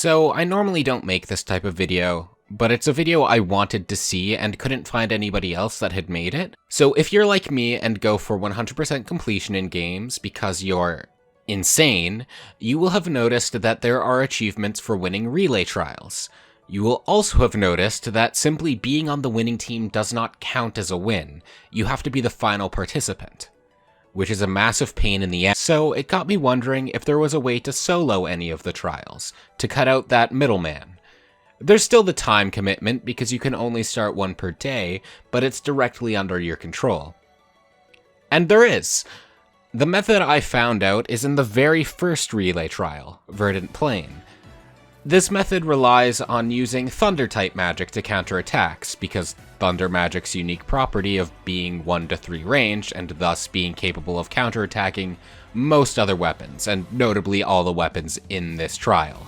So I normally don't make this type of video, but it's a video I wanted to see and couldn't find anybody else that had made it. So if you're like me and go for 100% completion in games because you're insane, you will have noticed that there are achievements for winning relay trials. You will also have noticed that simply being on the winning team does not count as a win. You have to be the final participant, which is a massive pain in the ass. So it got me wondering if there was a way to solo any of the trials, to cut out that middleman. There's still the time commitment because you can only start one per day, but it's directly under your control. And there is. The method I found out is in the very first relay trial, Verdant Plain. This method relies on using Thunder-type magic to counter attacks, because Thunder magic's unique property of being 1 to 3 ranged, and thus being capable of counterattacking most other weapons, and notably all the weapons in this trial.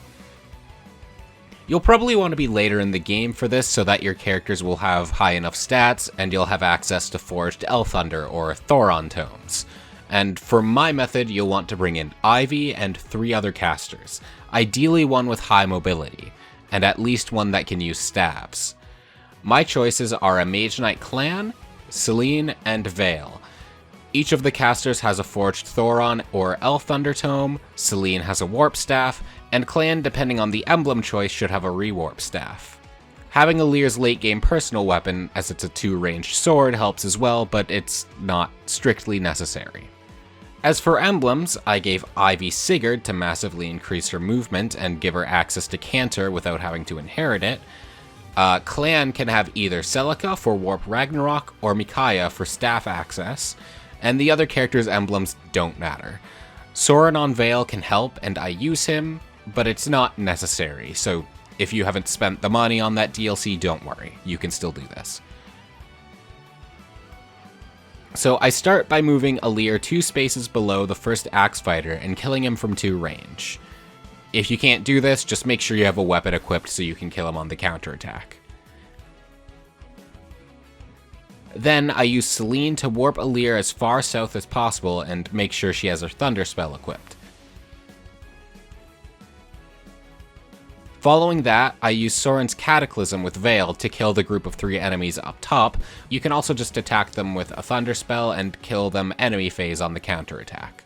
You'll probably want to be later in the game for this so that your characters will have high enough stats, and you'll have access to forged Elthunder or Thoron tomes. And for my method, you'll want to bring in Ivy and 3 other casters, ideally one with high mobility, and at least one that can use staves. My choices are a Mage Knight clan, Celine, and Vale. Each of the casters has a forged Thoron or Elthunder tome, Celine has a warp staff, and clan, depending on the emblem choice, should have a rewarp staff. Having Alir's late game personal weapon, as it's a 2-ranged sword, helps as well, but it's not strictly necessary. As for emblems, I gave Ivy Sigurd to massively increase her movement and give her access to Cantor without having to inherit it. Clan can have either Celica for Warp Ragnarok or Micaiah for staff access, and the other characters' emblems don't matter. Soren on Vale can help, and I use him, but it's not necessary, so if you haven't spent the money on that DLC, don't worry, you can still do this. So I start by moving Alir 2 spaces below the first Axe Fighter and killing him from 2 range. If you can't do this, just make sure you have a weapon equipped so you can kill him on the counterattack. Then I use Celine to warp Alir as far south as possible and make sure she has her Thunder spell equipped. Following that, I use Soren's Cataclysm with Vale to kill the group of 3 enemies up top. You can also just attack them with a Thunder spell and kill them enemy phase on the counterattack.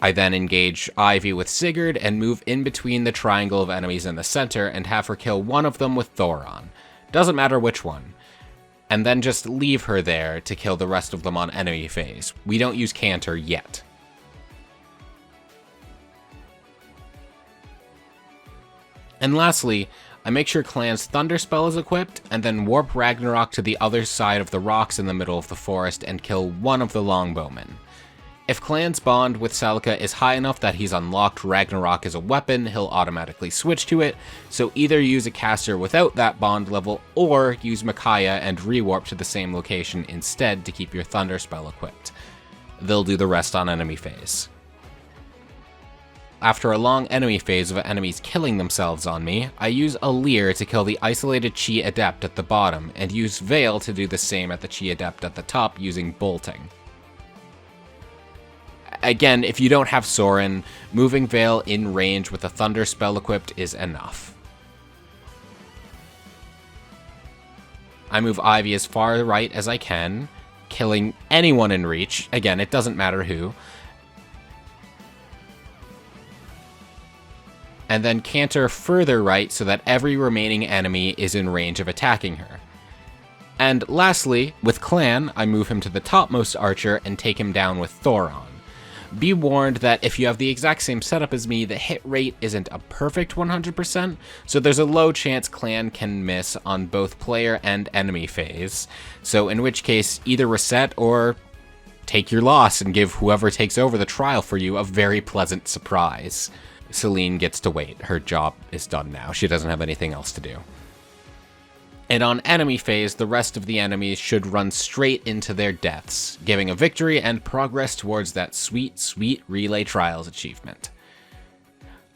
I then engage Ivy with Sigurd and move in between the triangle of enemies in the center and have her kill one of them with Thoron. Doesn't matter which one. And then just leave her there to kill the rest of them on enemy phase. We don't use Cantor yet. And lastly, I make sure Clan's Thunder spell is equipped, and then warp Ragnarok to the other side of the rocks in the middle of the forest and kill one of the longbowmen. If Clan's bond with Celica is high enough that he's unlocked Ragnarok as a weapon, he'll automatically switch to it, so either use a caster without that bond level, or use Micaiah and rewarp to the same location instead to keep your Thunder spell equipped. They'll do the rest on enemy phase. After a long enemy phase of enemies killing themselves on me, I use Alir to kill the isolated Chi Adept at the bottom, and use Vale to do the same at the Chi Adept at the top using bolting. Again, if you don't have Soren, moving Vale in range with a Thunder spell equipped is enough. I move Ivy as far right as I can, killing anyone in reach. Again, it doesn't matter who. And then canter further right so that every remaining enemy is in range of attacking her. And lastly, with Clan, I move him to the topmost archer and take him down with Thoron. Be warned that if you have the exact same setup as me, the hit rate isn't a perfect 100%, so there's a low chance Clan can miss on both player and enemy phase, so in which case either reset or take your loss and give whoever takes over the trial for you a very pleasant surprise. Celine gets to wait, her job is done now, she doesn't have anything else to do. And on enemy phase, the rest of the enemies should run straight into their deaths, giving a victory and progress towards that sweet, sweet Relay Trials achievement.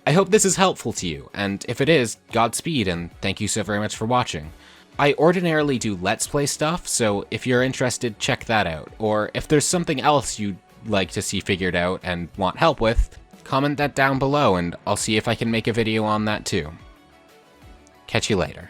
I hope this is helpful to you, and if it is, Godspeed, and thank you so very much for watching. I ordinarily do Let's Play stuff, so if you're interested, check that out. Or if there's something else you'd like to see figured out and want help with, comment that down below and I'll see if I can make a video on that too. Catch you later.